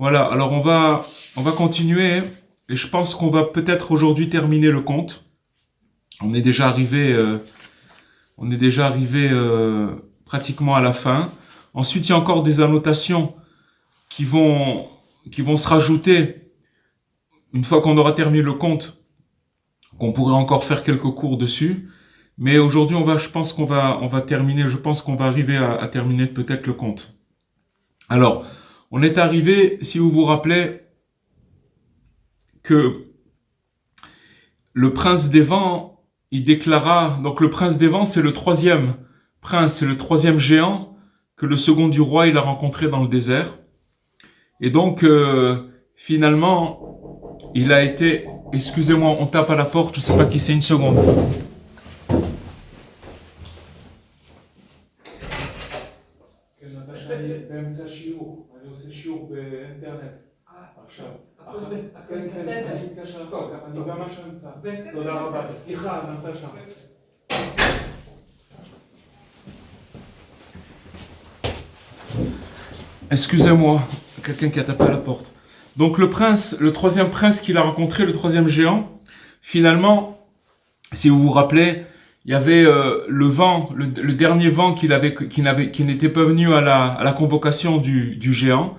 Voilà, alors on va continuer et je pense qu'on va peut-être aujourd'hui terminer le conte. On est déjà arrivé, pratiquement à la fin. Ensuite, il y a encore des annotations qui vont se rajouter une fois qu'on aura terminé le conte, qu'on pourrait encore faire quelques cours dessus. Mais aujourd'hui, je pense qu'on va terminer, je pense qu'on va arriver à terminer peut-être le conte. Alors, on est arrivé, si vous vous rappelez, que le prince des vents, il déclara, donc le prince des vents, c'est le troisième prince, c'est le troisième géant que le second du roi, il a rencontré dans le désert. Et donc, finalement, il a été, excusez-moi, on tape à la porte, je sais pas qui c'est, une seconde. Excusez-moi, quelqu'un qui a tapé à la porte. Donc le troisième prince qu'il a rencontré, le troisième géant, finalement, si vous vous rappelez, il y avait le vent, le dernier vent qui n'était pas venu à la convocation du géant,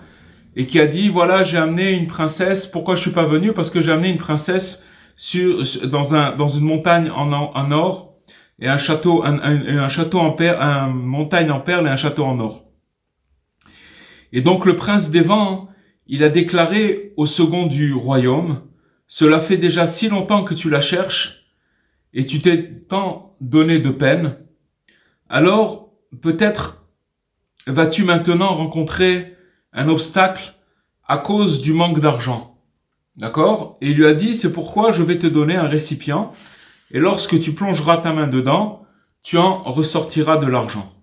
et qui a dit, voilà, j'ai amené une princesse. Pourquoi je suis pas venu? Parce que j'ai amené une princesse dans une montagne en or, et un château en perles, une montagne en perles et un château en or. Et donc le prince des vents, il a déclaré au second du royaume, cela fait déjà si longtemps que tu la cherches, et tu t'es tant donné de peine, alors peut-être vas-tu maintenant rencontrer un obstacle à cause du manque d'argent. D'accord? Et il lui a dit, c'est pourquoi je vais te donner un récipient, et lorsque tu plongeras ta main dedans, tu en ressortiras de l'argent.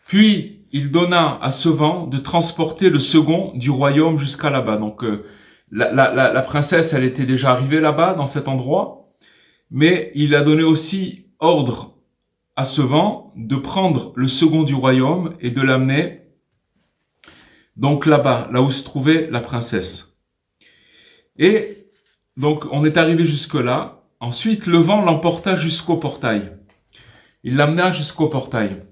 Puis il donna à ce vent de transporter le second du royaume jusqu'à là-bas. Donc la princesse, elle était déjà arrivée là-bas, dans cet endroit, mais il a donné aussi ordre à ce vent de prendre le second du royaume et de l'amener donc là-bas, là où se trouvait la princesse. Et donc on est arrivé jusque-là. Ensuite, le vent l'emporta jusqu'au portail. Il l'amena jusqu'au portail.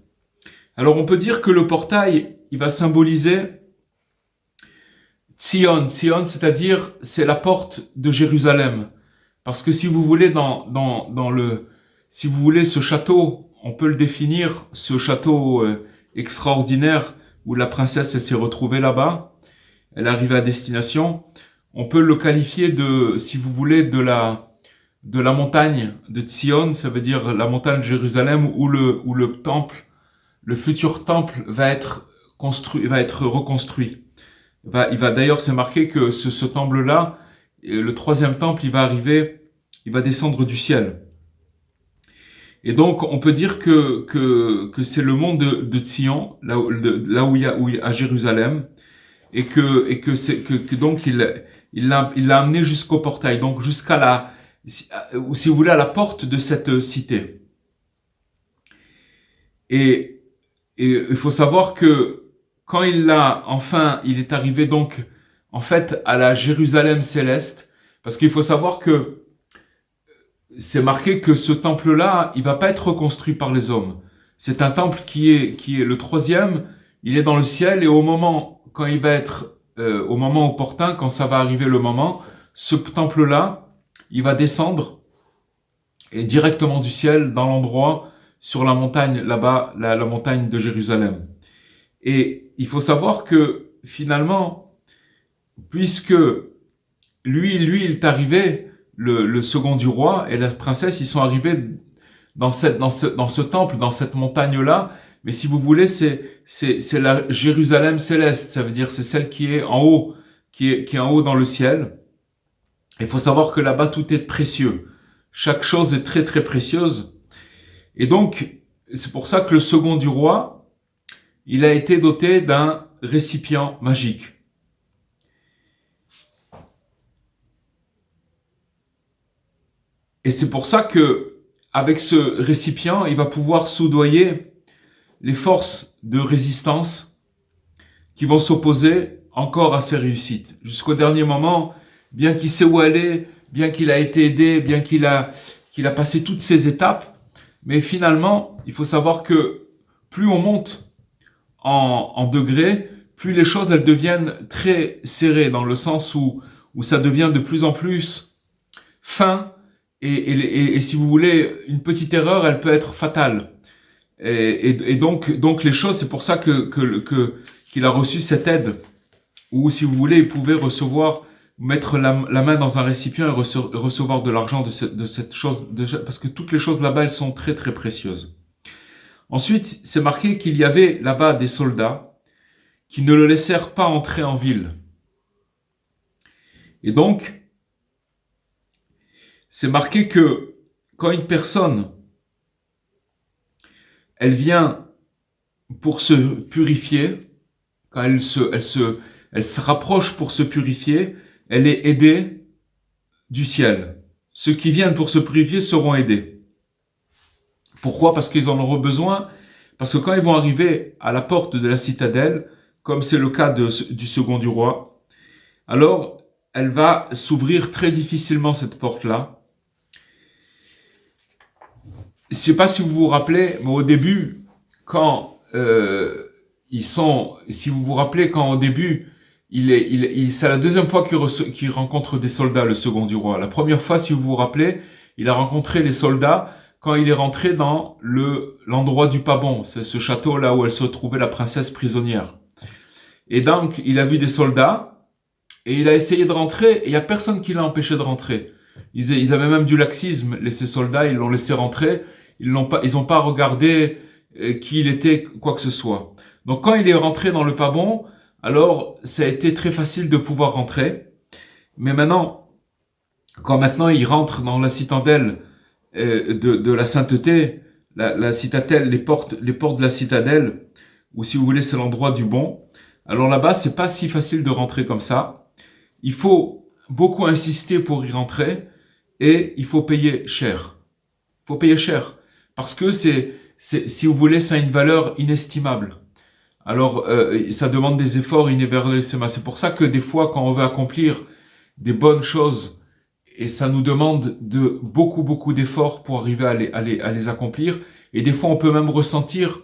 Alors on peut dire que le portail, il va symboliser Tzion, c'est-à-dire c'est la porte de Jérusalem. Parce que si vous voulez si vous voulez ce château, on peut le définir, ce château extraordinaire où la princesse s'est retrouvée là-bas, elle est arrivée à destination. On peut le qualifier de, si vous voulez, de la montagne de Tzion, ça veut dire la montagne de Jérusalem où le temple, le futur temple va être reconstruit. Il va d'ailleurs, c'est marqué que ce temple-là, le troisième temple, il va descendre du ciel. Et donc, on peut dire que c'est le mont de Tzion, là où il y a à Jérusalem, et que donc il l'a amené jusqu'au portail, donc jusqu'à si vous voulez, à la porte de cette cité. Et il faut savoir que quand il est arrivé donc, en fait, à la Jérusalem céleste, parce qu'il faut savoir que c'est marqué que ce temple-là, il va pas être reconstruit par les hommes. C'est un temple qui est le troisième, il est dans le ciel, et au moment opportun, quand ça va arriver le moment, ce temple-là, il va descendre et directement du ciel dans l'endroit sur la montagne là-bas, la montagne de Jérusalem. Et il faut savoir que finalement, puisque lui il est arrivé, le second du roi et la princesse, ils sont arrivés dans ce temple, dans cette montagne-là. Mais si vous voulez, c'est la Jérusalem céleste. Ça veut dire c'est celle qui est en haut, qui est en haut dans le ciel. Il faut savoir que là-bas tout est précieux. Chaque chose est très très précieuse. Et donc c'est pour ça que le second du roi, il a été doté d'un récipient magique. Et c'est pour ça que, avec ce récipient, il va pouvoir soudoyer les forces de résistance qui vont s'opposer encore à ses réussites. Jusqu'au dernier moment, bien qu'il sait où aller, bien qu'il a été aidé, bien qu'il a passé toutes ces étapes, mais finalement, il faut savoir que plus on monte en degrés, plus les choses elles deviennent très serrées, dans le sens où ça devient de plus en plus fin. Et si vous voulez, une petite erreur, elle peut être fatale. Et donc les choses, c'est pour ça qu'il a reçu cette aide. Ou si vous voulez, il pouvait mettre la main dans un récipient et recevoir de l'argent de cette chose, parce que toutes les choses là-bas, elles sont très très précieuses. Ensuite, c'est marqué qu'il y avait là-bas des soldats qui ne le laissèrent pas entrer en ville. Et donc, c'est marqué que quand une personne, elle vient pour se purifier, quand elle se rapproche pour se purifier, elle est aidée du ciel. Ceux qui viennent pour se purifier seront aidés. Pourquoi? Parce qu'ils en auront besoin. Parce que quand ils vont arriver à la porte de la citadelle, comme c'est le cas du second du roi, alors elle va s'ouvrir très difficilement, cette porte-là. Je ne sais pas si vous vous rappelez, mais au début, quand si vous vous rappelez, quand au début, c'est la deuxième fois qu'il rencontre des soldats, le second du roi. La première fois, si vous vous rappelez, il a rencontré les soldats quand il est rentré dans l'endroit du Pabon, c'est ce château là où elle se trouvait, la princesse prisonnière. Et donc, il a vu des soldats et il a essayé de rentrer et il n'y a personne qui l'a empêché de rentrer. Ils avaient même du laxisme, ces soldats, ils l'ont laissé rentrer. Ils n'ont pas regardé qui il était, quoi que ce soit. Donc quand il est rentré dans le Pabon, alors ça a été très facile de pouvoir rentrer. Mais quand maintenant il rentre dans la citadelle de la sainteté, la citadelle, les portes de la citadelle, ou si vous voulez, c'est l'endroit du bon. Alors là-bas, c'est pas si facile de rentrer comme ça. Il faut beaucoup insister pour y rentrer et il faut payer cher. Il faut payer cher parce que si vous voulez, ça a une valeur inestimable. Alors, ça demande des efforts inévaluables. C'est pour ça que des fois, quand on veut accomplir des bonnes choses, et ça nous demande de beaucoup d'efforts pour arriver à les accomplir. Et des fois, on peut même ressentir,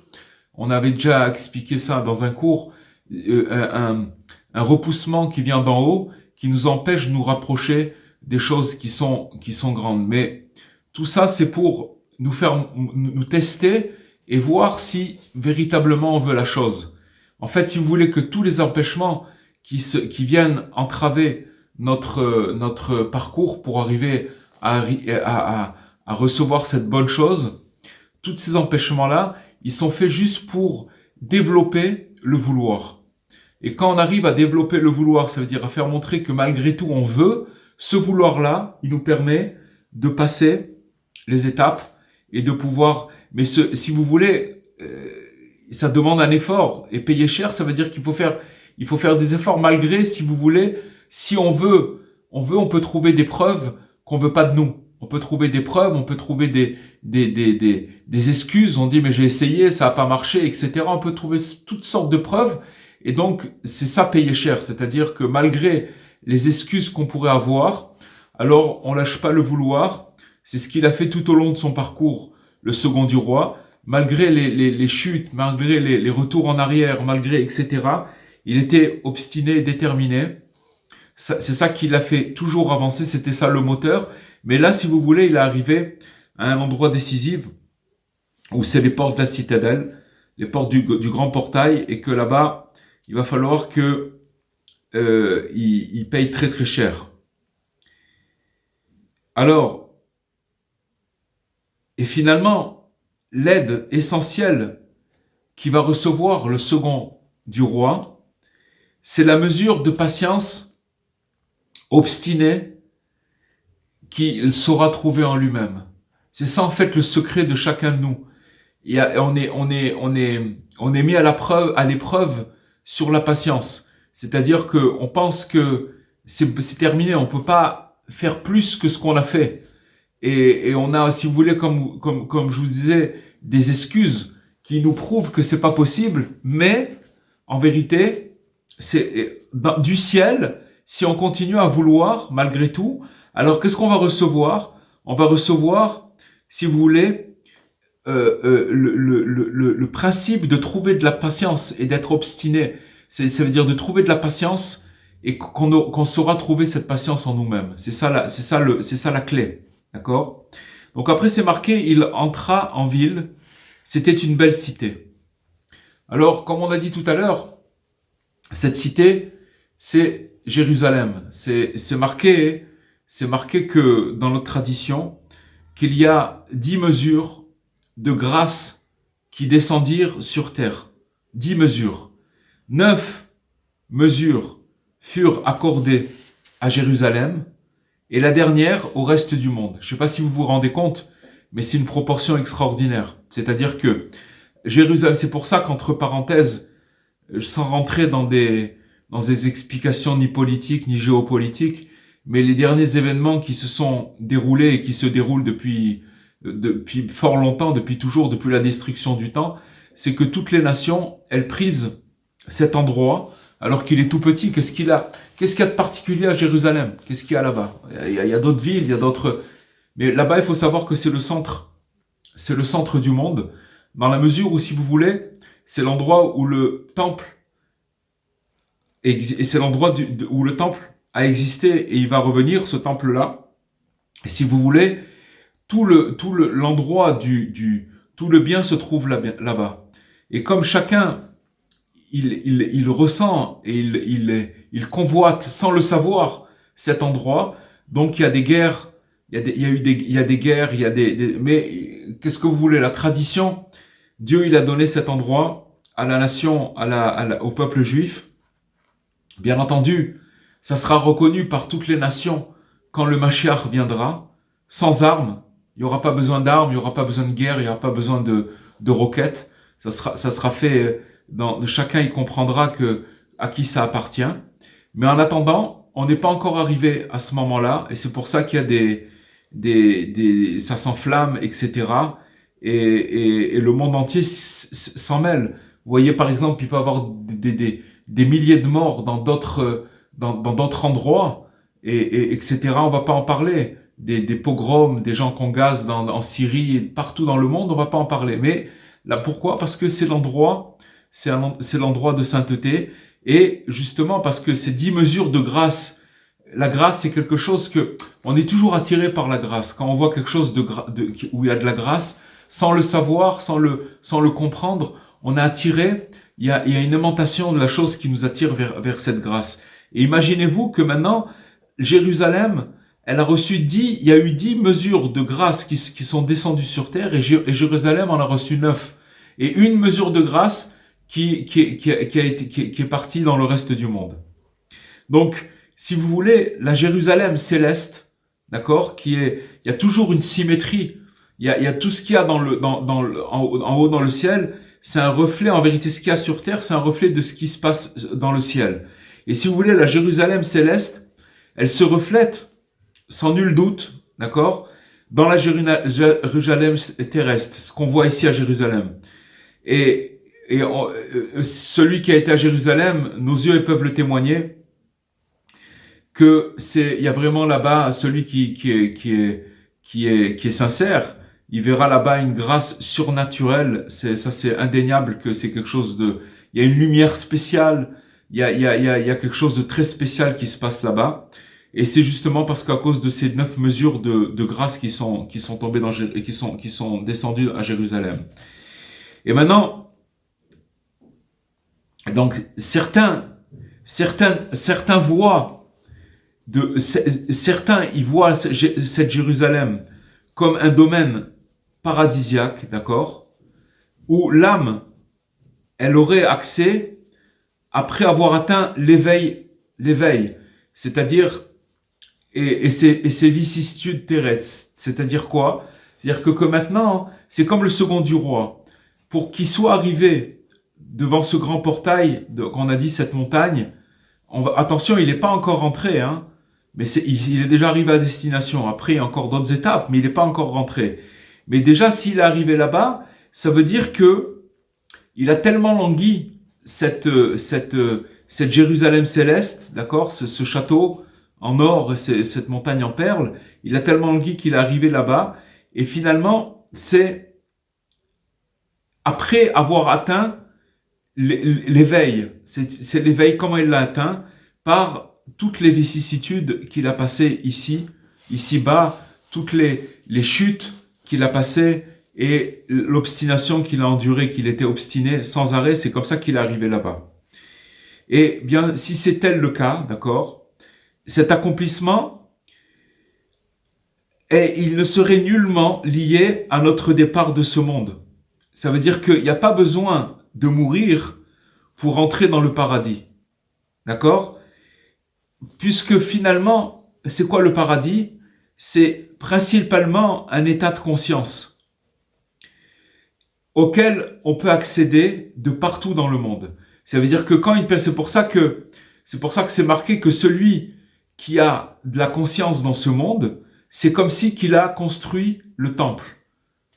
on avait déjà expliqué ça dans un cours, un repoussement qui vient d'en haut, qui nous empêche de nous rapprocher des choses qui sont grandes. Mais tout ça, c'est pour nous tester et voir si véritablement on veut la chose. En fait, si vous voulez que tous les empêchements qui viennent entraver notre parcours pour arriver à recevoir cette bonne chose, tous ces empêchements-là, ils sont faits juste pour développer le vouloir. Et quand on arrive à développer le vouloir, ça veut dire à faire montrer que malgré tout on veut, ce vouloir-là, il nous permet de passer les étapes et de pouvoir... Mais si vous voulez, ça demande un effort. Et payer cher, ça veut dire qu'il faut faire des efforts malgré, si vous voulez, si on veut, on peut trouver des preuves qu'on veut pas de nous. On peut trouver des preuves, on peut trouver des excuses. On dit mais j'ai essayé, ça a pas marché, etc. On peut trouver toutes sortes de preuves. Et donc c'est ça payer cher, c'est-à-dire que malgré les excuses qu'on pourrait avoir, alors on lâche pas le vouloir. C'est ce qu'il a fait tout au long de son parcours, le second du roi. Malgré les chutes, malgré les retours en arrière, malgré etc. Il était obstiné et déterminé. C'est ça qui l'a fait toujours avancer, c'était ça le moteur. Mais là, si vous voulez, il est arrivé à un endroit décisif où c'est les portes de la citadelle, les portes du grand portail, et que là-bas, il va falloir que il paye très cher. Alors, et finalement, l'aide essentielle qu'il va recevoir le second du roi, c'est la mesure de patience obstinée qu'il saura trouver en lui-même. C'est ça en fait le secret de chacun de nous. On est mis à l'épreuve sur la patience. C'est-à-dire que on pense que c'est terminé, on peut pas faire plus que ce qu'on a fait. Et on a, si vous voulez, comme je vous disais, des excuses qui nous prouvent que c'est pas possible, mais en vérité, c'est du ciel, si on continue à vouloir malgré tout, alors qu'est-ce qu'on va recevoir? On va recevoir, si vous voulez, le principe de trouver de la patience et d'être obstiné. Ça veut dire de trouver de la patience et qu'on saura trouver cette patience en nous-mêmes. C'est ça la clé. D'accord? Donc après c'est marqué, il entra en ville, c'était une belle cité. Alors, comme on a dit tout à l'heure, cette cité, c'est Jérusalem. C'est marqué que dans notre tradition, qu'il y a 10 mesures de grâce qui descendirent sur terre. 10 mesures. 9 mesures furent accordées à Jérusalem et la dernière au reste du monde. Je ne sais pas si vous vous rendez compte, mais c'est une proportion extraordinaire. C'est-à-dire que Jérusalem, c'est pour ça qu'entre parenthèses, sans rentrer dans des explications ni politiques ni géopolitiques, mais les derniers événements qui se sont déroulés et qui se déroulent depuis fort longtemps, depuis toujours, depuis la destruction du temps, c'est que toutes les nations, elles prisent cet endroit, alors qu'il est tout petit. Qu'est-ce qu'il y a de particulier à Jérusalem? Qu'est-ce qu'il y a là-bas? Il y a d'autres villes, il y a d'autres... Mais là-bas, il faut savoir que c'est le centre du monde, dans la mesure où, si vous voulez, c'est l'endroit où le temple et c'est l'endroit où le temple a existé et il va revenir, ce temple-là. Et si vous voulez, tout l'endroit tout le bien se trouve là-bas. Et comme chacun, il ressent et il convoite sans le savoir cet endroit, donc il y a des guerres, il y a des guerres, mais qu'est-ce que vous voulez? La tradition, Dieu, il a donné cet endroit à la nation, au peuple juif. Bien entendu, ça sera reconnu par toutes les nations quand le Mashiach viendra, sans armes. Il il n'y aura pas besoin d'armes, il n'y aura pas besoin de guerre, il n'y aura pas besoin de roquettes. Ça sera fait, chacun y comprendra à qui ça appartient. Mais en attendant, on n'est pas encore arrivé à ce moment-là, et c'est pour ça qu'il y a ça s'enflamme, etc. Et le monde entier s'en mêle. Vous voyez, par exemple, il peut y avoir des milliers de morts dans d'autres endroits, etc. On va pas en parler. Des pogroms, des gens qu'on gaze en Syrie et partout dans le monde, on va pas en parler. Mais là, pourquoi? Parce que c'est l'endroit de sainteté, et justement parce que ces 10 mesures de grâce. La grâce, c'est quelque chose que on est toujours attiré par la grâce. Quand on voit quelque chose où il y a de la grâce, sans le savoir, sans le comprendre, on est attiré. Il y a une aimantation de la chose qui nous attire vers cette grâce. Et imaginez-vous que maintenant, Jérusalem, elle a reçu il y a eu 10 mesures de grâce qui sont descendues sur terre, et Jérusalem en a reçu 9. Et une mesure de grâce qui est partie dans le reste du monde. Donc, si vous voulez, la Jérusalem céleste, d'accord, il y a toujours une symétrie. Il y a tout ce qu'il y a en haut dans le ciel, c'est un reflet, en vérité, ce qu'il y a sur terre, c'est un reflet de ce qui se passe dans le ciel. Et si vous voulez, la Jérusalem céleste, elle se reflète, sans nul doute, d'accord, dans la Jérusalem terrestre, ce qu'on voit ici à Jérusalem. Et celui qui a été à Jérusalem, nos yeux peuvent le témoigner, il y a vraiment là-bas celui qui est sincère, il verra là-bas une grâce surnaturelle. C'est indéniable que c'est quelque chose il y a une lumière spéciale, il y a quelque chose de très spécial qui se passe là-bas. Et c'est justement parce qu'à cause de ces 9 mesures de grâce qui sont tombées et qui sont descendues à Jérusalem. Et maintenant, donc certains voient certains y voient cette Jérusalem comme un domaine paradisiaque, d'accord, où l'âme, elle aurait accès après avoir atteint l'éveil, c'est-à-dire et ses vicissitudes terrestres. C'est-à-dire quoi? C'est-à-dire que maintenant, c'est comme le second du roi. Pour qu'il soit arrivé devant ce grand portail, qu'on a dit cette montagne, attention, il n'est pas encore rentré, hein, mais il est déjà arrivé à destination. Après, il y a encore d'autres étapes, mais il n'est pas encore rentré. Mais déjà, s'il est arrivé là-bas, ça veut dire que il a tellement langui cette Jérusalem céleste, d'accord, ce château en or, cette montagne en perles, il a tellement langui qu'il est arrivé là-bas, et finalement, c'est après avoir atteint l'éveil, c'est l'éveil, comment il l'a atteint? Par toutes les vicissitudes qu'il a passées ici-bas, toutes les chutes qu'il a passées et l'obstination qu'il a endurée, qu'il était obstiné sans arrêt, c'est comme ça qu'il est arrivé là-bas. Et bien, si c'est tel le cas, d'accord, cet accomplissement, il ne serait nullement lié à notre départ de ce monde. Ça veut dire qu'il n'y a pas besoin de mourir pour entrer dans le paradis. D'accord? Puisque finalement, c'est quoi le paradis? C'est principalement un état de conscience auquel on peut accéder de partout dans le monde. Ça veut dire que c'est pour ça que c'est marqué que celui qui a de la conscience dans ce monde, c'est comme si qu'il a construit le temple.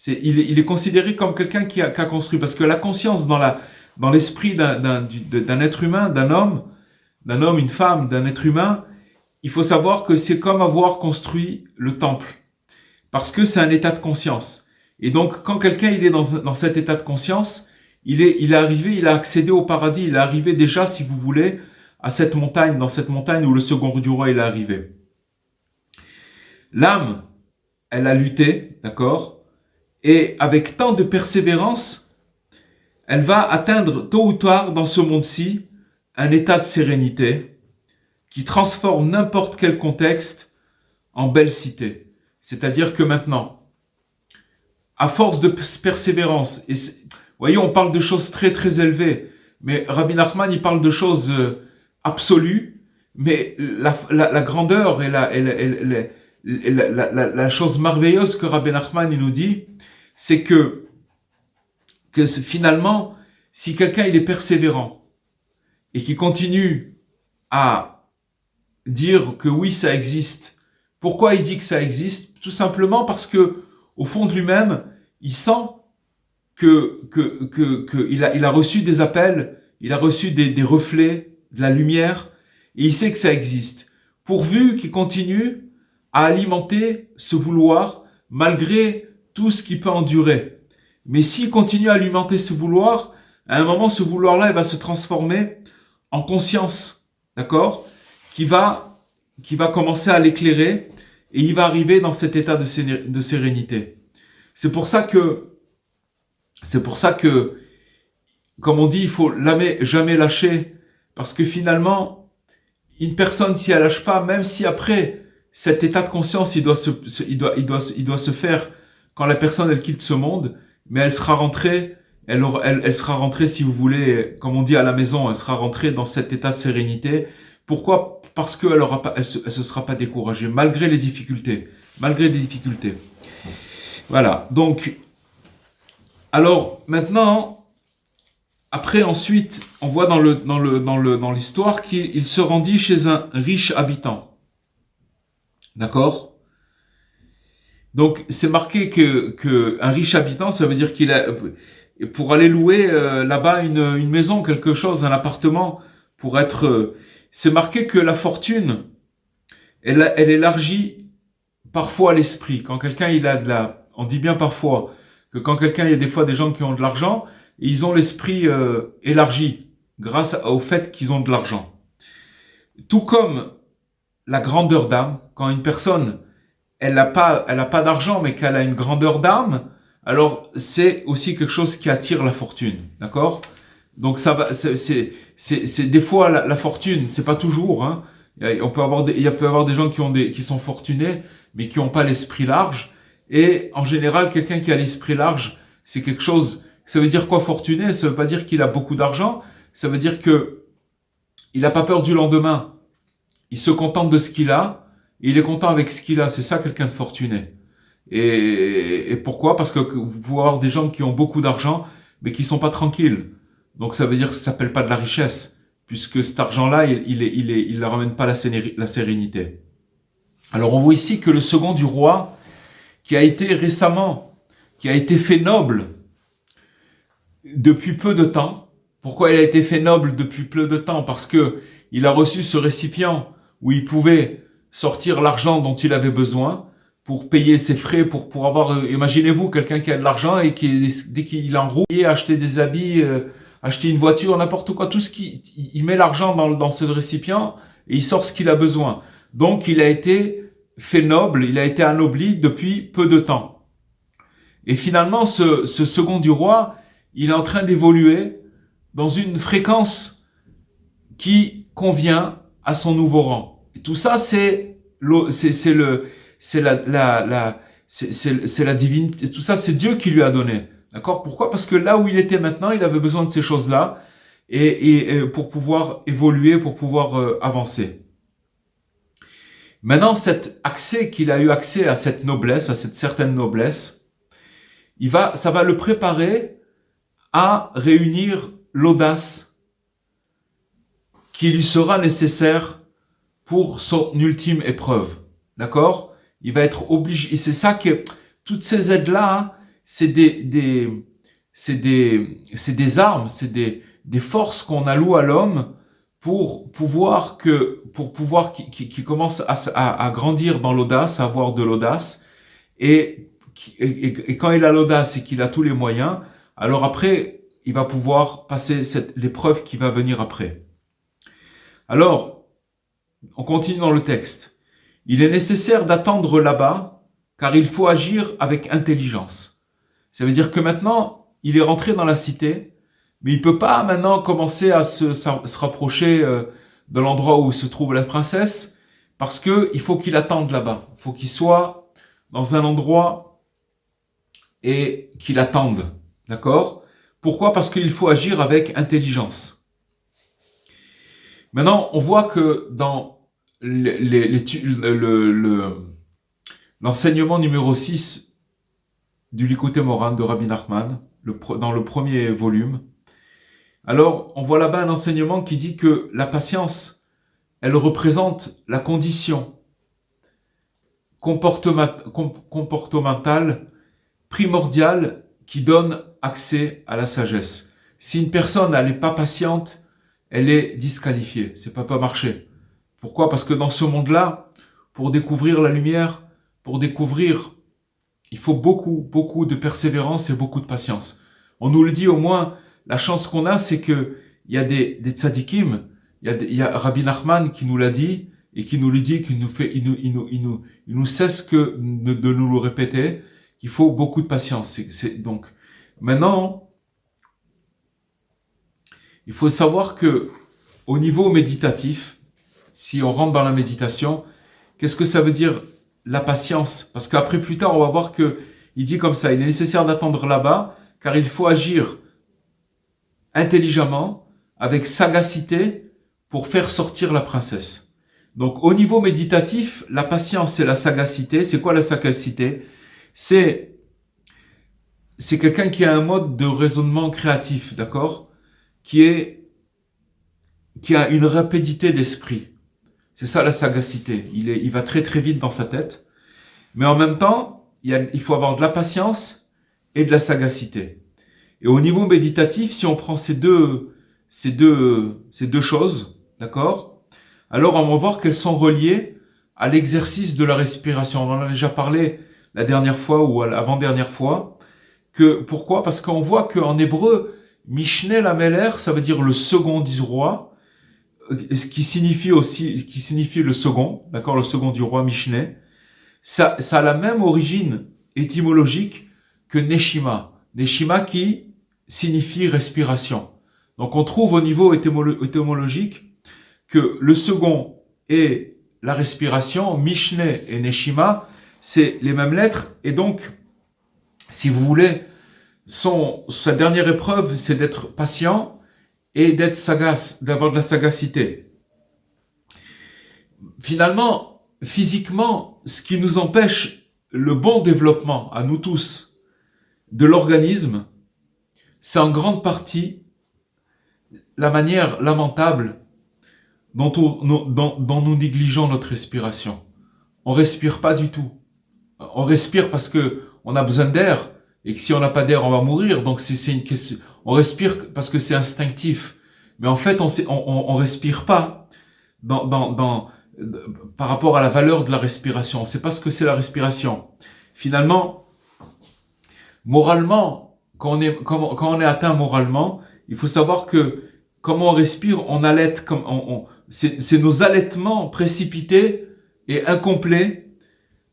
Il est considéré comme quelqu'un qui a construit, parce que la conscience dans l'esprit d'un être humain, d'un homme, une femme, d'un être humain, il faut savoir que c'est comme avoir construit le temple, parce que c'est un état de conscience. Et donc, quand quelqu'un il est dans cet état de conscience, il est arrivé, il a accédé au paradis, il est arrivé déjà, si vous voulez, à cette montagne, dans cette montagne où le second du roi il est arrivé. L'âme, elle a lutté, d'accord, et avec tant de persévérance, elle va atteindre tôt ou tard dans ce monde-ci un état de sérénité qui transforme n'importe quel contexte en belle cité. C'est-à-dire que maintenant, à force de persévérance, et voyez, on parle de choses très très élevées, mais Rabbi Nachman, il parle de choses absolues, mais la grandeur et la chose merveilleuse que Rabbi Nachman il nous dit, c'est que finalement, si quelqu'un il est persévérant et qui continue à dire que oui, ça existe, pourquoi il dit que ça existe? Tout simplement parce que au fond de lui-même, il sent il a reçu des appels, il a reçu des reflets, de la lumière, et il sait que ça existe. Pourvu qu'il continue à alimenter ce vouloir, malgré tout ce qu'il peut endurer. Mais s'il continue à alimenter ce vouloir, à un moment, ce vouloir-là, il va se transformer en conscience, d'accord, qui va commencer à l'éclairer, et il va arriver dans cet état de sérénité. C'est pour ça que, comme on dit, il faut jamais lâcher, parce que finalement, une personne, si elle lâche pas, même si après, cet état de conscience, il doit se faire quand la personne, elle quitte ce monde, mais elle sera rentrée, elle sera rentrée, si vous voulez, comme on dit à la maison, elle sera rentrée dans cet état de sérénité. Pourquoi? Parce qu'elle se sera pas découragée, malgré les difficultés. Voilà. Donc, alors, maintenant, après, ensuite, on voit dans l'histoire qu'il se rendit chez un riche habitant. D'accord? Donc, c'est marqué que un riche habitant, ça veut dire qu'il a, pour aller louer là-bas une maison, quelque chose, un appartement, pour être, c'est marqué que la fortune, elle élargit parfois l'esprit. Quand quelqu'un on dit bien parfois que quand quelqu'un, il y a des fois des gens qui ont de l'argent, ils ont l'esprit élargi grâce au fait qu'ils ont de l'argent. Tout comme la grandeur d'âme, quand une personne, elle n'a pas d'argent, mais qu'elle a une grandeur d'âme, alors c'est aussi quelque chose qui attire la fortune, d'accord? Donc ça va, c'est des fois la fortune, c'est pas toujours, hein. Il peut y avoir des gens qui sont fortunés, mais qui n'ont pas l'esprit large. Et en général, quelqu'un qui a l'esprit large, c'est quelque chose. Ça veut dire quoi fortuné? Ça veut pas dire qu'il a beaucoup d'argent. Ça veut dire que il n'a pas peur du lendemain. Il se contente de ce qu'il a. Et il est content avec ce qu'il a. C'est ça quelqu'un de fortuné. Et pourquoi? Parce que vous pouvez avoir des gens qui ont beaucoup d'argent, mais qui sont pas tranquilles. Donc ça veut dire que ça s'appelle pas de la richesse, puisque cet argent-là, il ne ramène pas la sérénité. Alors on voit ici que le second du roi, qui a été fait noble depuis peu de temps. Pourquoi il a été fait noble depuis peu de temps? Parce que il a reçu ce récipient où il pouvait sortir l'argent dont il avait besoin pour payer ses frais, pour avoir, imaginez-vous, quelqu'un qui a de l'argent et dès qu'il enroule, acheter des habits, acheter une voiture, n'importe quoi, tout ce il met l'argent dans ce récipient et il sort ce qu'il a besoin. Donc il a été fait noble, il a été anobli depuis peu de temps. Et finalement, ce second du roi, il est en train d'évoluer dans une fréquence qui convient à son nouveau rang. Et tout ça, c'est la divinité. Tout ça, c'est Dieu qui lui a donné. D'accord? Pourquoi? Parce que là où il était maintenant, il avait besoin de ces choses-là et pour pouvoir évoluer, pour pouvoir avancer. Maintenant, qu'il a eu accès à cette noblesse, à cette certaine noblesse, ça va le préparer à réunir l'audace qui lui sera nécessaire pour son ultime épreuve. D'accord? Il va être obligé, et c'est ça que toutes ces aides-là, hein, c'est des armes, c'est des forces qu'on alloue à l'homme pour pouvoir qu'il commence à grandir dans l'audace, à avoir de l'audace, et quand il a l'audace et qu'il a tous les moyens, alors après, il va pouvoir passer l'épreuve qui va venir après. Alors, on continue dans le texte. Il est nécessaire d'attendre là-bas, car il faut agir avec intelligence. Ça veut dire que maintenant, il est rentré dans la cité, mais il peut pas maintenant commencer à se rapprocher de l'endroit où se trouve la princesse, parce que il faut qu'il attende là-bas. Il faut qu'il soit dans un endroit et qu'il attende. D'accord? Pourquoi? Parce qu'il faut agir avec intelligence. Maintenant, on voit que dans l'enseignement numéro 6 du Likutei Moharan de Rabbi Nachman, dans le premier volume. Alors, on voit là-bas un enseignement qui dit que la patience, elle représente la condition comportementale primordiale qui donne accès à la sagesse. Si une personne n'est pas patiente, elle est disqualifiée. C'est pas marcher. Pourquoi? Parce que dans ce monde-là, pour découvrir la lumière, il faut beaucoup de persévérance et beaucoup de patience. On nous le dit au moins, la chance qu'on a, c'est que il y a des tzadikim, il y a Rabbi Nachman qui nous l'a dit et qui nous le dit, il nous cesse que de nous le répéter, qu'il faut beaucoup de patience. Donc, maintenant, il faut savoir que au niveau méditatif, si on rentre dans la méditation, qu'est-ce que ça veut dire la patience? Parce qu'après, plus tard, on va voir que il dit comme ça, il est nécessaire d'attendre là-bas, car il faut agir intelligemment, avec sagacité, pour faire sortir la princesse. Donc, au niveau méditatif, la patience et la sagacité, c'est quoi la sagacité? C'est quelqu'un qui a un mode de raisonnement créatif, d'accord? Qui a une rapidité d'esprit. C'est ça la sagacité. Il va très vite dans sa tête. Mais en même temps, il faut avoir de la patience et de la sagacité. Et au niveau méditatif, si on prend ces deux choses, d'accord? Alors on va voir qu'elles sont reliées à l'exercice de la respiration. On en a déjà parlé la dernière fois ou l'avant-dernière fois. Pourquoi? Parce qu'on voit qu'en hébreu, Mishneh Lameler, ça veut dire le second du roi, qui signifie le second, d'accord, le second du roi Mishneh. Ça a la même origine étymologique que Neshima. Neshima qui signifie respiration. Donc on trouve au niveau étymologique que le second et la respiration, Mishneh et Neshima, c'est les mêmes lettres. Et donc, si vous voulez, sa dernière épreuve, c'est d'être patient et d'être sagace, d'avoir de la sagacité. Finalement, physiquement, ce qui nous empêche le bon développement, à nous tous, de l'organisme, c'est en grande partie la manière lamentable dont nous négligeons notre respiration. On respire pas du tout. On respire parce que on a besoin d'air, et que si on n'a pas d'air, on va mourir. Donc c'est une question. On respire parce que c'est instinctif. Mais en fait, on respire pas par rapport à la valeur de la respiration. On sait pas ce que c'est la respiration. Finalement, moralement, quand on est atteint moralement, il faut savoir que comment on respire, on allaite, c'est nos allaitements précipités et incomplets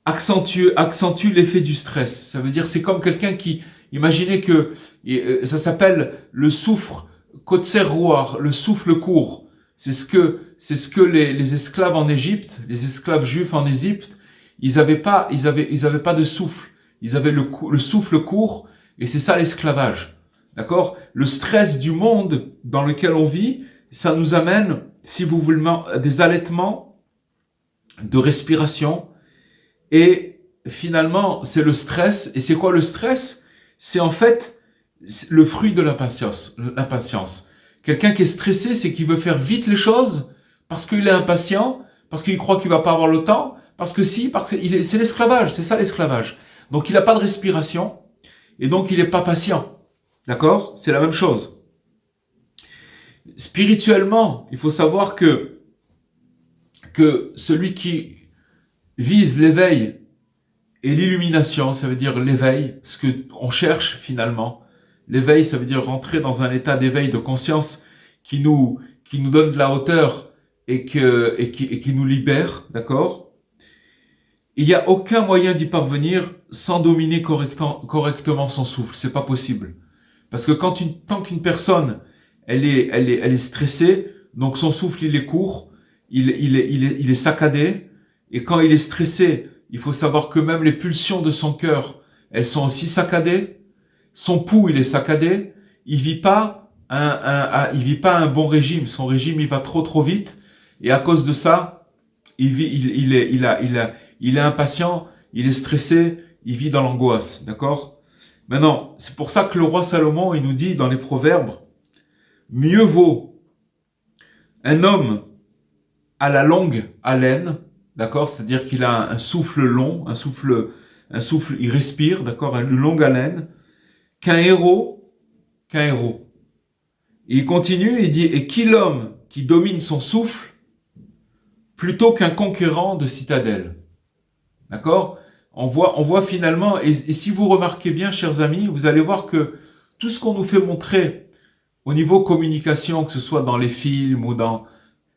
accentue l'effet du stress. Ça veut dire, c'est comme quelqu'un qui, imaginez que, ça s'appelle le soufre kotser ruach, le souffle court. C'est ce que les esclaves en Égypte, les esclaves juifs en Égypte, ils avaient pas de souffle. Ils avaient le souffle court, et c'est ça l'esclavage. D'accord? Le stress du monde dans lequel on vit, ça nous amène, si vous voulez, des allaitements de respiration. Et finalement, c'est le stress. Et c'est quoi le stress? C'est en fait le fruit de l'impatience. Quelqu'un qui est stressé, c'est qu'il veut faire vite les choses parce qu'il est impatient, parce qu'il croit qu'il va pas avoir le temps, parce que c'est l'esclavage. C'est ça l'esclavage. Donc il n'a pas de respiration et donc il n'est pas patient. D'accord? C'est la même chose. Spirituellement, il faut savoir que celui qui vise l'éveil et l'illumination, ça veut dire l'éveil, ce que on cherche finalement. L'éveil, ça veut dire rentrer dans un état d'éveil de conscience qui nous donne de la hauteur et qui nous libère, d'accord? Il n'y a aucun moyen d'y parvenir sans dominer correctement son souffle. C'est pas possible. Parce que tant qu'une personne, elle est stressée, donc son souffle, il est court, il est saccadé, et quand il est stressé, il faut savoir que même les pulsions de son cœur, elles sont aussi saccadées, son pouls, il est saccadé, il vit pas un bon régime, son régime, il va trop vite, et à cause de ça, il est impatient, il est stressé, il vit dans l'angoisse, d'accord? Maintenant, c'est pour ça que le roi Salomon, il nous dit dans les Proverbes, mieux vaut un homme à la longue haleine, d'accord? C'est-à-dire qu'il a un souffle long, un souffle, il respire, d'accord? Une longue haleine, qu'un héros. Et il continue, il dit, et qui l'homme qui domine son souffle plutôt qu'un conquérant de citadelle? D'accord? On voit finalement, et si vous remarquez bien, chers amis, vous allez voir que tout ce qu'on nous fait montrer au niveau communication, que ce soit dans les films ou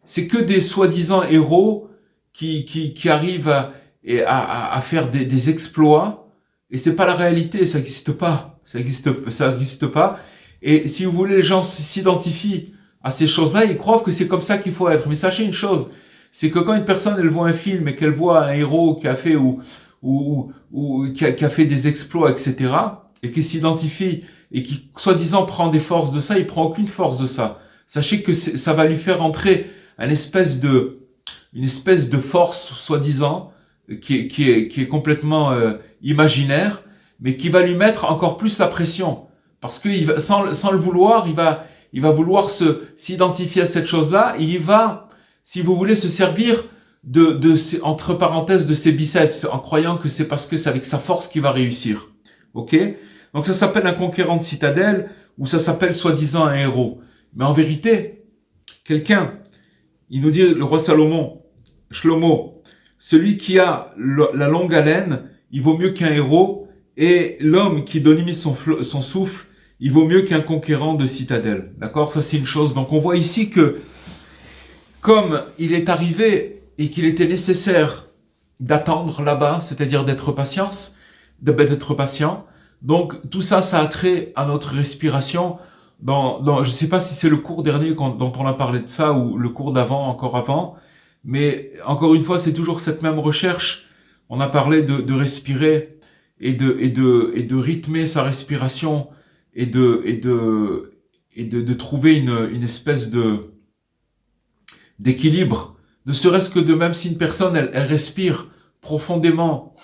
c'est que des soi-disant héros qui arrivent à faire des exploits, et c'est pas la réalité, ça n'existe pas. Ça existe pas. Et si vous voulez, les gens s'identifient à ces choses-là, ils croient que c'est comme ça qu'il faut être. Mais sachez une chose, c'est que quand une personne, elle voit un film et qu'elle voit un héros qui a fait qui a fait des exploits, etc., et qui s'identifie et qui, soi-disant, prend des forces de ça, il prend aucune force de ça. Sachez que ça va lui faire entrer une espèce de force, soi-disant, qui est complètement imaginaire, mais qui va lui mettre encore plus la pression. Parce que sans le vouloir, il va vouloir s'identifier à cette chose-là, et il va, si vous voulez, se servir entre parenthèses, de ses biceps, en croyant que c'est parce que c'est avec sa force qu'il va réussir. Ok? Donc ça s'appelle un conquérant de citadelle, ou ça s'appelle soi-disant un héros. Mais en vérité, il nous dit, le roi Salomon, Shlomo, celui qui a la longue haleine, il vaut mieux qu'un héros, et l'homme qui domine son souffle, il vaut mieux qu'un conquérant de citadelle. D'accord? Ça, c'est une chose. Donc, on voit ici que, comme il est arrivé et qu'il était nécessaire d'attendre là-bas, c'est-à-dire d'être patient, donc tout ça, ça a trait à notre respiration. Je ne sais pas si c'est le cours dernier dont on a parlé de ça, ou le cours d'avant, encore avant, mais encore une fois, c'est toujours cette même recherche. On a parlé de respirer et de rythmer sa respiration et de trouver une espèce d'équilibre. Ne serait-ce que de même si une personne, elle respire profondément,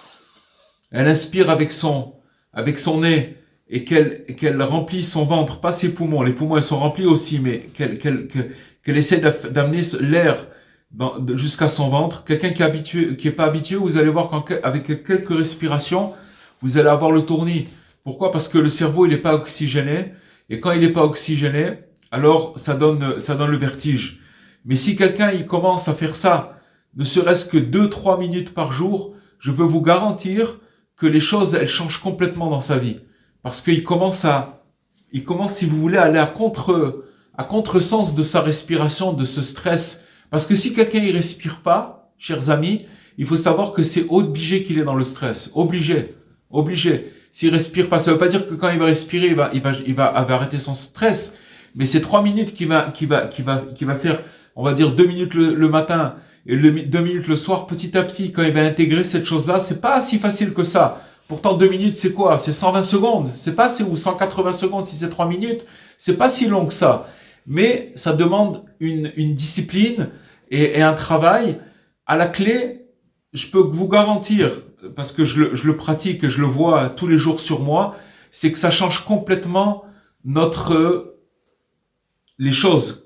elle inspire avec son nez et qu'elle remplit son ventre, pas ses poumons, les poumons ils sont remplis aussi, mais qu'elle essaie d'amener l'air jusqu'à son ventre. Quelqu'un qui est pas habitué, vous allez voir qu'avec quelques respirations, vous allez avoir le tournis. Pourquoi? Parce que le cerveau il n'est pas oxygéné, et quand il n'est pas oxygéné, alors ça donne le vertige. Mais si quelqu'un il commence à faire ça, ne serait-ce que 2-3 minutes par jour, je peux vous garantir que les choses elles changent complètement dans sa vie, parce qu'il commence, si vous voulez, à aller à contresens de sa respiration, de ce stress. Parce que si quelqu'un il respire pas, chers amis, il faut savoir que c'est obligé qu'il est dans le stress. Obligé. S'il respire pas, ça veut pas dire que quand il va respirer, il va arrêter son stress. Mais c'est 3 minutes qu'il va faire, on va dire 2 minutes le matin et 2 minutes le soir, petit à petit, quand il va intégrer cette chose-là, c'est pas si facile que ça. Pourtant, 2 minutes, c'est quoi? C'est 120 secondes. C'est pas, ou 180 secondes si c'est 3 minutes. C'est pas si long que ça. Mais ça demande une discipline et un travail. À la clé, je peux vous garantir, parce que je le pratique, je le vois tous les jours sur moi, c'est que ça change complètement les choses.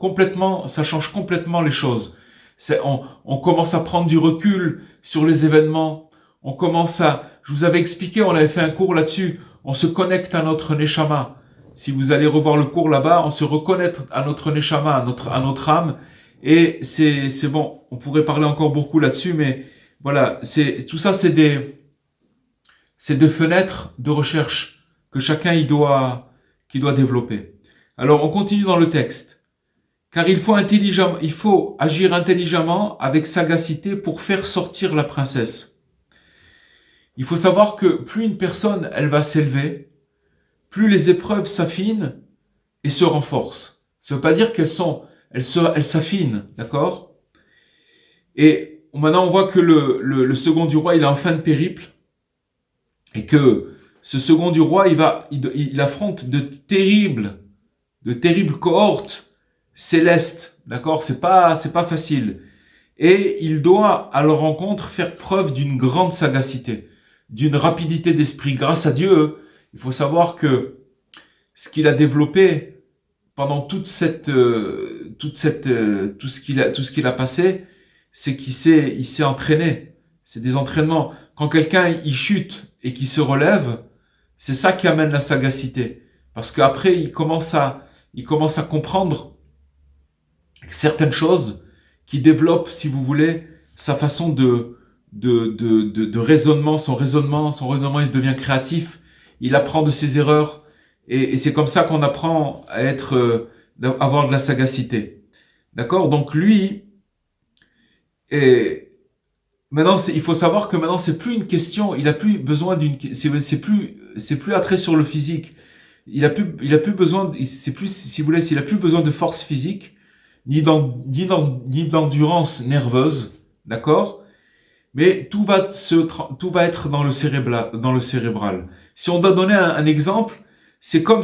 Ça change complètement les choses. On commence à prendre du recul sur les événements. Je vous avais expliqué, on avait fait un cours là-dessus. On se connecte à notre Neshama. Si vous allez revoir le cours là-bas, on se reconnecte à notre Neshama, à notre âme. Et c'est bon. On pourrait parler encore beaucoup là-dessus, mais voilà. Tout ça, c'est des fenêtres de recherche que chacun qui doit développer. Alors, on continue dans le texte. Car il faut agir intelligemment avec sagacité pour faire sortir la princesse. Il faut savoir que plus une personne, elle va s'élever, plus les épreuves s'affinent et se renforcent. Ça ne veut pas dire elles s'affinent, d'accord? Et maintenant, on voit que le second du roi, il est en fin de périple, et que ce second du roi, il affronte de terribles cohortes célestes, d'accord? C'est pas facile. Et il doit, à leur rencontre, faire preuve d'une grande sagacité. d'une rapidité d'esprit. Grâce à Dieu, il faut savoir que ce qu'il a développé pendant tout ce qu'il a passé, c'est qu'il s'est entraîné. C'est des entraînements. Quand quelqu'un il chute et qu'il se relève, c'est ça qui amène la sagacité. Parce qu'après, il commence à comprendre certaines choses qui développent, si vous voulez, sa façon de raisonnement, son raisonnement, il devient créatif, il apprend de ses erreurs, et c'est comme ça qu'on apprend à avoir de la sagacité. D'accord? Donc lui, maintenant, il faut savoir que maintenant, c'est plus une question, il a plus besoin c'est plus attrait sur le physique. Il a plus besoin, c'est plus, si vous voulez, il a plus besoin de force physique, ni d'endurance nerveuse, d'accord? Mais tout va être dans le cérébral. Si on doit donner un exemple, c'est comme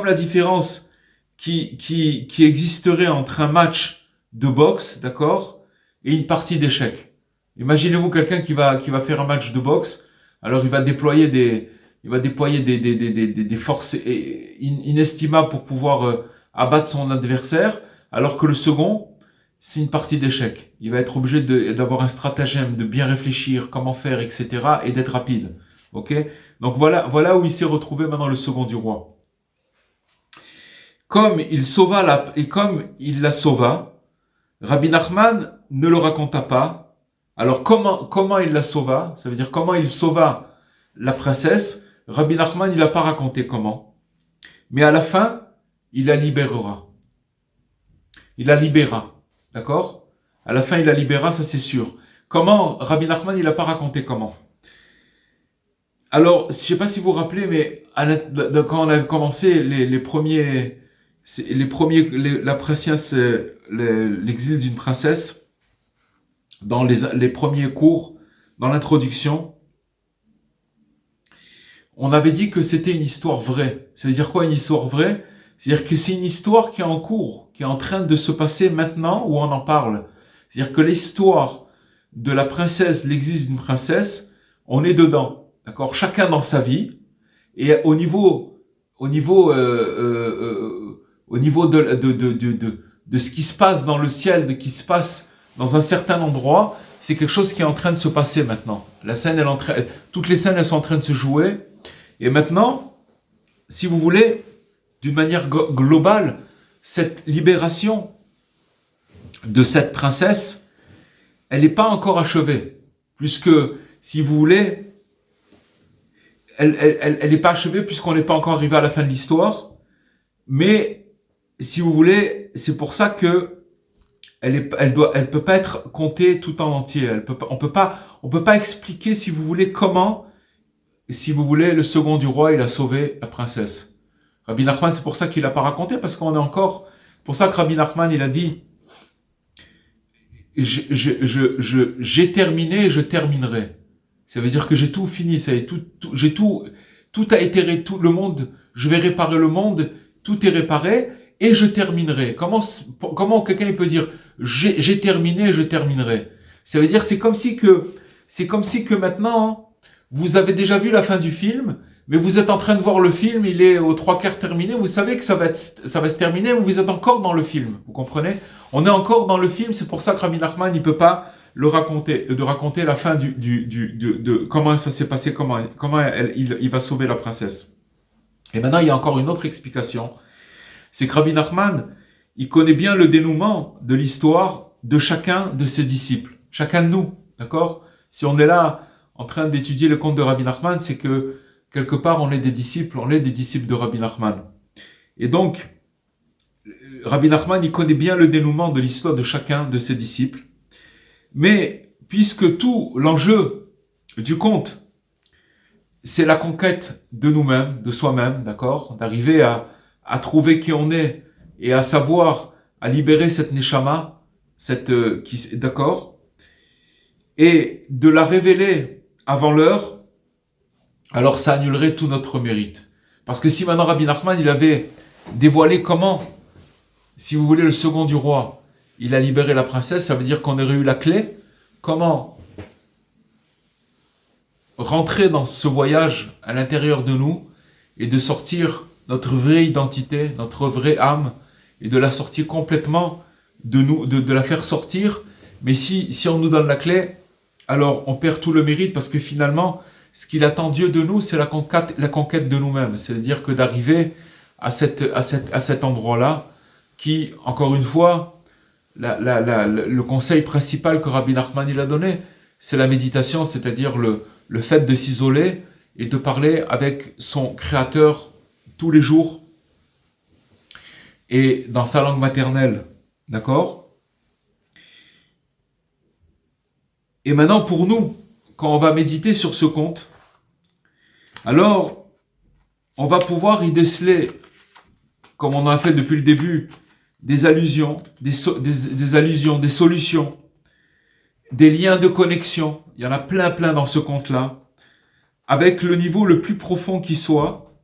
la différence qui existerait entre un match de boxe, d'accord, et une partie d'échecs. Imaginez-vous quelqu'un qui va faire un match de boxe, alors il va déployer des forces inestimables pour pouvoir abattre son adversaire, alors que le second, c'est une partie d'échecs. Il va être obligé d'avoir un stratagème, de bien réfléchir, comment faire, etc., et d'être rapide. Ok? Donc voilà où il s'est retrouvé maintenant le second du roi. Comme il la sauva, Rabbi Nachman ne le raconta pas. Alors comment il la sauva? Ça veut dire comment il sauva la princesse. Rabbi Nachman, il n'a pas raconté comment. Mais à la fin, il la libérera. Il la libéra. D'accord? À la fin, il la libéra, ça c'est sûr. Comment? Rabbi Nachman, il n'a pas raconté comment. Alors, je ne sais pas si vous vous rappelez, mais quand on a commencé l'exil d'une princesse, dans les premiers cours, dans l'introduction, on avait dit que c'était une histoire vraie. Ça veut dire quoi une histoire vraie? C'est-à-dire que c'est une histoire qui est en cours, qui est en train de se passer maintenant où on en parle. C'est-à-dire que l'histoire de la princesse, l'exil d'une princesse, on est dedans. D'accord? Chacun dans sa vie. Et au niveau de ce qui se passe dans le ciel, de ce qui se passe dans un certain endroit, c'est quelque chose qui est en train de se passer maintenant. Toutes les scènes, elles sont en train de se jouer. Et maintenant, si vous voulez, d'une manière globale, cette libération de cette princesse, elle n'est pas encore achevée. Puisque, si vous voulez, elle n'est pas achevée puisqu'on n'est pas encore arrivé à la fin de l'histoire. Mais, si vous voulez, c'est pour ça que elle peut pas être contée tout en entier. On peut pas expliquer, si vous voulez, comment, si vous voulez, le second du roi, il a sauvé la princesse. Rabbi Nachman, c'est pour ça qu'il n'a pas raconté, parce qu'on est encore... C'est pour ça que Rabbi Nachman, il a dit j'ai terminé et je terminerai. Ça veut dire que j'ai tout fini, ça y est, tout a été, tout le monde, je vais réparer le monde, tout est réparé et je terminerai. Comment quelqu'un peut dire j'ai terminé et je terminerai? Ça veut dire c'est comme si que maintenant vous avez déjà vu la fin du film, mais vous êtes en train de voir le film, il est aux 3/4 terminé, vous savez que ça va se terminer, mais vous êtes encore dans le film, vous comprenez? On est encore dans le film, c'est pour ça que Rabbi Nachman, il peut pas raconter la fin de comment ça s'est passé, comment il va sauver la princesse. Et maintenant, il y a encore une autre explication, c'est que Rabbi Nachman, il connaît bien le dénouement de l'histoire de chacun de ses disciples, chacun de nous, d'accord? Si on est là en train d'étudier le conte de Rabbi Nachman, c'est que quelque part on est des disciples de Rabbi Nachman. Et donc, Rabbi Nachman, il connaît bien le dénouement de l'histoire de chacun de ses disciples. Mais puisque tout l'enjeu du conte, c'est la conquête de nous-mêmes, de soi-même, d'accord, d'arriver à trouver qui on est et à savoir, à libérer cette neshama, d'accord, et de la révéler avant l'heure, alors ça annulerait tout notre mérite. Parce que si maintenant Rabbi Nachman, il avait dévoilé comment, si vous voulez, le second du roi, il a libéré la princesse, ça veut dire qu'on aurait eu la clé. Comment rentrer dans ce voyage à l'intérieur de nous et de sortir notre vraie identité, notre vraie âme, et de la sortir complètement de nous, de la faire sortir. Mais si on nous donne la clé, alors on perd tout le mérite, parce que finalement, ce qu'il attend Dieu de nous, c'est la conquête de nous-mêmes. C'est-à-dire que d'arriver à cet endroit-là, qui, encore une fois, le conseil principal que Rabbi Nachman il a donné, c'est la méditation, c'est-à-dire le fait de s'isoler et de parler avec son Créateur tous les jours et dans sa langue maternelle. D'accord ? Et maintenant, pour nous, quand on va méditer sur ce conte, alors on va pouvoir y déceler, comme on a fait depuis le début, des allusions, des allusions, des solutions, des liens de connexion. Il y en a plein dans ce conte-là, avec le niveau le plus profond qui soit,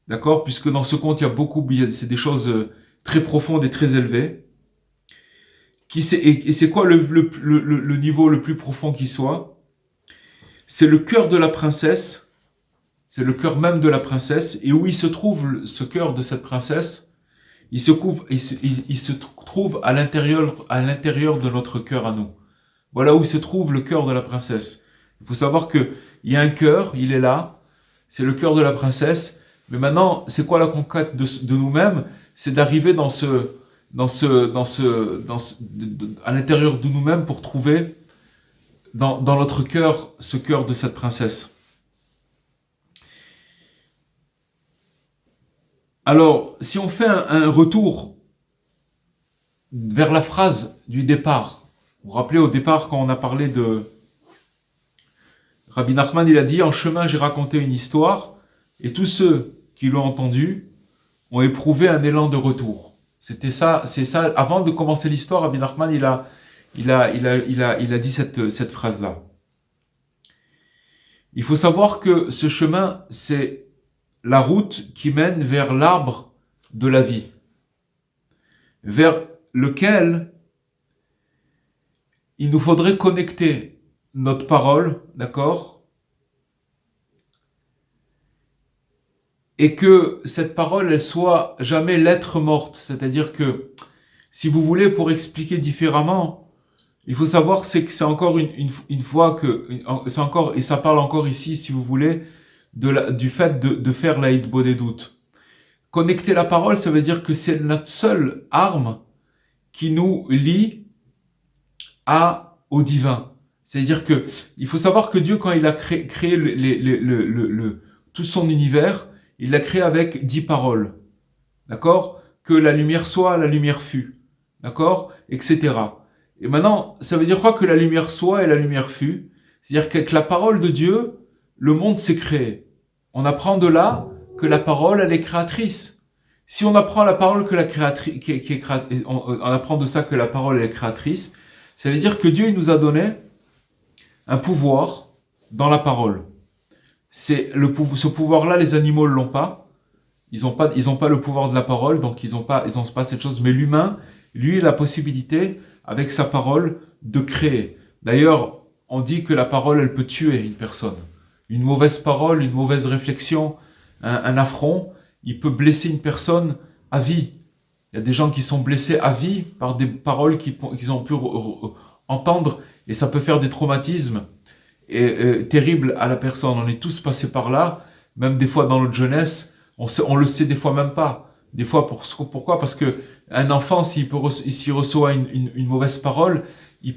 d'accord ? Puisque dans ce conte, il y a beaucoup, c'est des choses très profondes et très élevées. Et c'est quoi le niveau le plus profond qui soit ? C'est le cœur de la princesse, c'est le cœur même de la princesse, et où il se trouve ce cœur de cette princesse ? Il se trouve à l'intérieur de notre cœur à nous. Voilà où se trouve le cœur de la princesse. Il faut savoir qu'il y a un cœur, il est là, c'est le cœur de la princesse, mais maintenant, c'est quoi la conquête de nous-mêmes ? C'est d'arriver à l'intérieur de nous-mêmes pour trouver dans notre cœur ce cœur de cette princesse. Alors, si on fait un retour vers la phrase du départ, vous vous rappelez au départ quand on a parlé de Rabbi Nachman, il a dit « En chemin, j'ai raconté une histoire, et tous ceux qui l'ont entendue ont éprouvé un élan de retour. » C'était ça, c'est ça. Avant de commencer l'histoire, Rabbi Nachman, il a dit cette phrase-là. Il faut savoir que ce chemin, c'est la route qui mène vers l'arbre de la vie, vers lequel il nous faudrait connecter notre parole, d'accord ? Et que cette parole, elle soit jamais lettre morte. C'est-à-dire que, si vous voulez, pour expliquer différemment, il faut savoir que c'est encore une fois que, c'est encore, et ça parle encore ici, si vous voulez, du fait de faire la hitbo des doutes. Connecter la parole, ça veut dire que c'est notre seule arme qui nous lie au divin. C'est-à-dire que il faut savoir que Dieu, quand il a créé tout son univers, il l'a créé avec 10 paroles. D'accord ? Que la lumière soit, la lumière fut. D'accord ? Etc. Et maintenant, ça veut dire quoi que la lumière soit et la lumière fut ? C'est-à-dire qu'avec la parole de Dieu, le monde s'est créé. On apprend de là que la parole, elle est créatrice. Si on apprend la parole que la créatrice, on apprend de ça que la parole elle est créatrice, ça veut dire que Dieu il nous a donné un pouvoir dans la parole. Ce pouvoir-là, les animaux ne l'ont pas. Ils n'ont pas le pouvoir de la parole, donc ils n'ont pas cette chose. Mais l'humain, lui, il a la possibilité, avec sa parole, de créer. D'ailleurs, on dit que la parole, elle peut tuer une personne. Une mauvaise parole, une mauvaise réflexion, un affront, il peut blesser une personne à vie. Il y a des gens qui sont blessés à vie par des paroles qu'ils ont pu entendre, et ça peut faire des traumatismes terribles à la personne. On est tous passés par là, même des fois dans notre jeunesse, on le sait des fois même pas. Des fois, pourquoi ? Parce que un enfant, s'il reçoit une mauvaise parole, il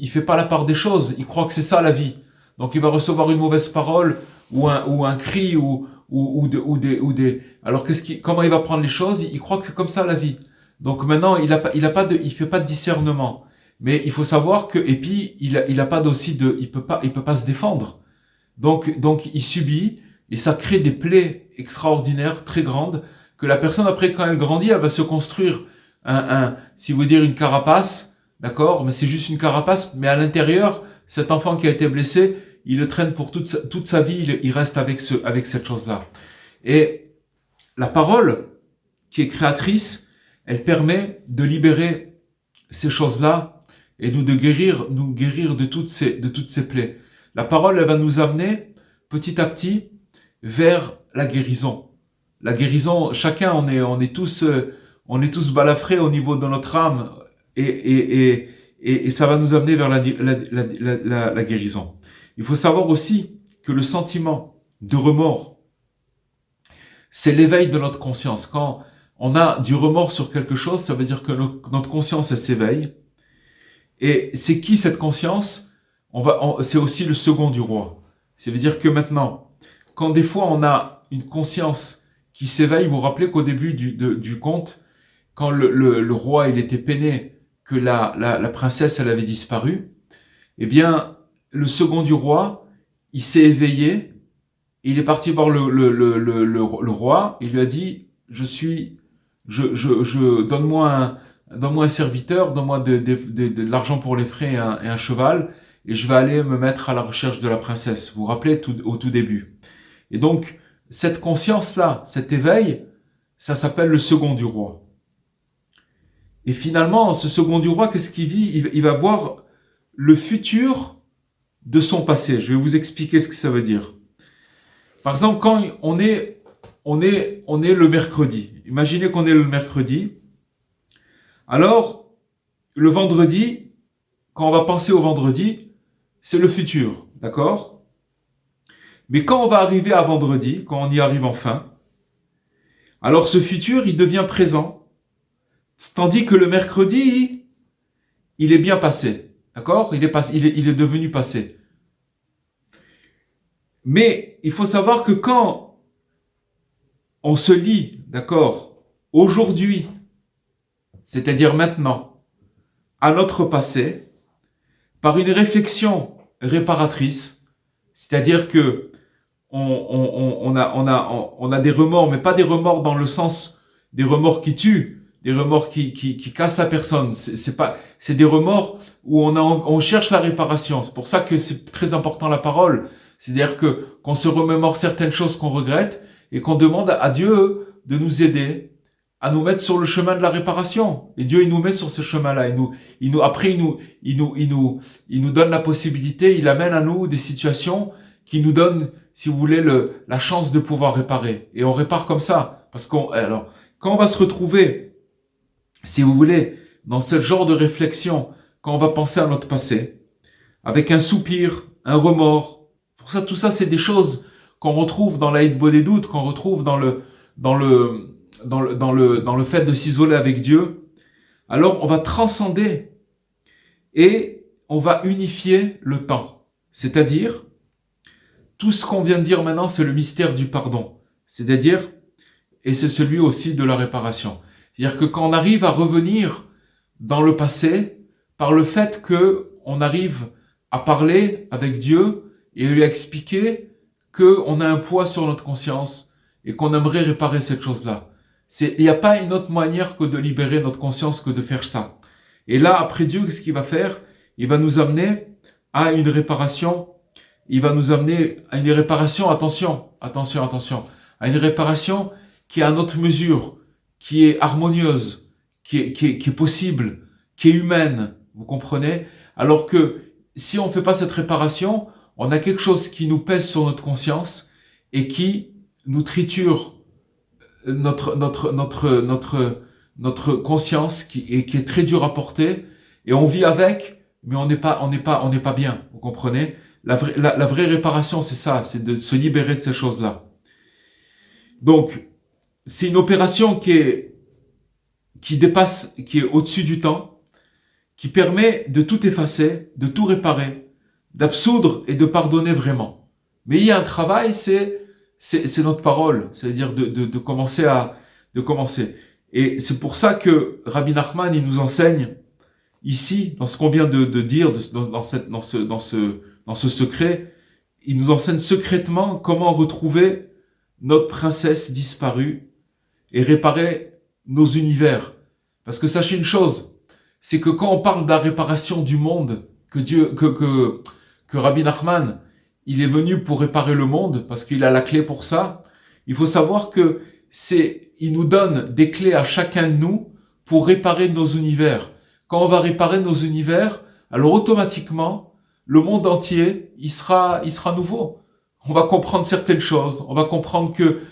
fait pas la part des choses, il croit que c'est ça la vie. Donc il va recevoir une mauvaise parole, ou un cri, alors comment il va prendre les choses ? Il croit que c'est comme ça la vie. Donc maintenant, il fait pas de discernement. Mais il faut savoir que, et puis il peut pas se défendre. Donc il subit, et ça crée des plaies extraordinaires, très grandes, que la personne après, quand elle grandit, elle va se construire si vous dire une carapace, d'accord, mais c'est juste une carapace, mais à l'intérieur, cet enfant qui a été blessé, il le traîne pour toute sa vie, il reste avec cette chose-là. Et la parole, qui est créatrice, elle permet de libérer ces choses-là et de nous guérir de toutes ces plaies. La parole, elle va nous amener petit à petit vers la guérison. La guérison, chacun, on est tous balafrés au niveau de notre âme et ça va nous amener vers la guérison. Il faut savoir aussi que le sentiment de remords, c'est l'éveil de notre conscience. Quand on a du remords sur quelque chose, ça veut dire que notre conscience, elle s'éveille. Et c'est qui cette conscience? C'est aussi le second du roi. Ça veut dire que maintenant, quand des fois on a une conscience qui s'éveille, vous vous rappelez qu'au début du conte, quand le roi il était peiné que la princesse elle avait disparu, eh bien le second du roi, il s'est éveillé, il est parti voir le roi, il lui a dit donne-moi un serviteur, donne-moi de l'argent pour les frais et un cheval, et je vais aller me mettre à la recherche de la princesse. Vous vous rappelez au tout début. Et donc, cette conscience-là, cet éveil, ça s'appelle le second du roi. Et finalement, ce second du roi, qu'est-ce qu'il vit? Il va voir le futur de son passé. Je vais vous expliquer ce que ça veut dire. Par exemple, quand on est le mercredi. Imaginez qu'on est le mercredi. Alors, le vendredi, quand on va penser au vendredi, c'est le futur, d'accord? Mais quand on va arriver à vendredi, quand on y arrive enfin, alors ce futur, il devient présent, tandis que le mercredi, il est bien passé, d'accord? Il est devenu passé. Mais il faut savoir que quand on se lie, d'accord, aujourd'hui, c'est-à-dire maintenant, à notre passé, par une réflexion réparatrice, c'est-à-dire que on a des remords, mais pas des remords dans le sens des remords qui tuent, des remords qui cassent la personne. C'est des remords où on cherche la réparation. C'est pour ça que c'est très important la parole. C'est-à-dire qu'on se remémore certaines choses qu'on regrette et qu'on demande à Dieu de nous aider à nous mettre sur le chemin de la réparation. Et Dieu, il nous met sur ce chemin-là. Il nous donne la possibilité, il amène à nous des situations qui nous donnent, si vous voulez, la chance de pouvoir réparer. Et on répare comme ça. Alors, quand on va se retrouver, si vous voulez, dans ce genre de réflexion, quand on va penser à notre passé, avec un soupir, un remords, pour ça, tout ça, c'est des choses qu'on retrouve dans l'Aïd Bodédout, qu'on retrouve dans le fait de s'isoler avec Dieu. Alors, on va transcender et on va unifier le temps. C'est-à-dire, tout ce qu'on vient de dire maintenant, c'est le mystère du pardon. C'est-à-dire, et c'est celui aussi de la réparation. C'est-à-dire que quand on arrive à revenir dans le passé, par le fait qu'on arrive à parler avec Dieu et lui expliquer qu'on a un poids sur notre conscience et qu'on aimerait réparer cette chose-là. Il n'y a pas une autre manière que de libérer notre conscience que de faire ça. Et là, après Dieu, qu'est-ce qu'il va faire? Il va nous amener à une réparation. Il va nous amener à une réparation, attention, à une réparation qui est à notre mesure, qui est harmonieuse, qui est possible, qui est humaine, vous comprenez? Alors que si on ne fait pas cette réparation, on a quelque chose qui nous pèse sur notre conscience et qui nous triture notre conscience qui est très dur à porter et on vit avec, mais on n'est pas bien, vous comprenez? La vraie réparation, c'est ça, c'est de se libérer de ces choses-là. Donc, c'est une opération qui dépasse, qui est au-dessus du temps, qui permet de tout effacer, de tout réparer, d'absoudre et de pardonner vraiment. Mais il y a un travail, c'est notre parole, c'est-à-dire de commencer de commencer. Et c'est pour ça que Rabbi Nachman, il nous enseigne ici, dans ce qu'on vient de dire, dans ce secret, il nous enseigne secrètement comment retrouver notre princesse disparue et réparer nos univers. Parce que sachez une chose, c'est que quand on parle de la réparation du monde, que Rabbi Nachman, il est venu pour réparer le monde, parce qu'il a la clé pour ça, il faut savoir que il nous donne des clés à chacun de nous pour réparer nos univers. Quand on va réparer nos univers, alors automatiquement, le monde entier, il sera nouveau. On va comprendre certaines choses, on va comprendre que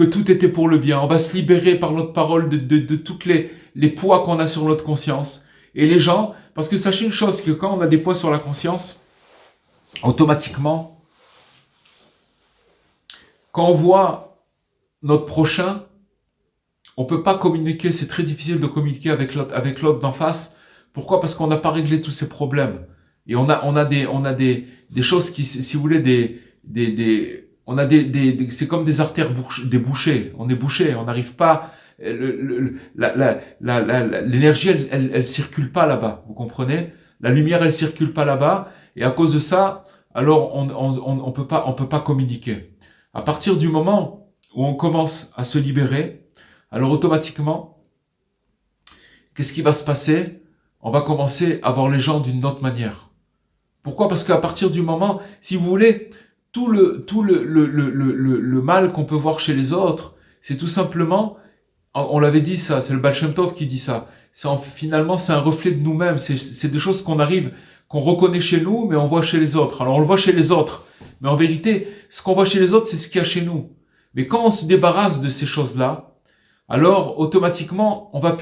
tout était pour le bien. On va se libérer par notre parole de toutes les poids qu'on a sur notre conscience. Et les gens, parce que sachez une chose, que quand on a des poids sur la conscience, automatiquement, quand on voit notre prochain, on peut pas communiquer, c'est très difficile de communiquer avec l'autre d'en face. Pourquoi? Parce qu'on n'a pas réglé tous ces problèmes. Et on a des choses qui, si vous voulez, on a c'est comme des artères débouchées. On est bouché, on n'arrive pas, l'énergie, elle circule pas là-bas. Vous comprenez? La lumière, elle circule pas là-bas. Et à cause de ça, alors on peut pas communiquer. À partir du moment où on commence à se libérer, alors automatiquement, qu'est-ce qui va se passer? On va commencer à voir les gens d'une autre manière. Pourquoi? Parce qu'à partir du moment, si vous voulez, tout le mal qu'on peut voir chez les autres, c'est tout simplement, on l'avait dit ça, c'est le Baal Shem Tov qui dit ça, finalement c'est un reflet de nous-mêmes, c'est des choses qu'on reconnaît chez nous, mais on voit chez les autres. Alors on le voit chez les autres, mais en vérité, ce qu'on voit chez les autres, c'est ce qu'il y a chez nous. Mais quand on se débarrasse de ces choses-là, alors automatiquement, on va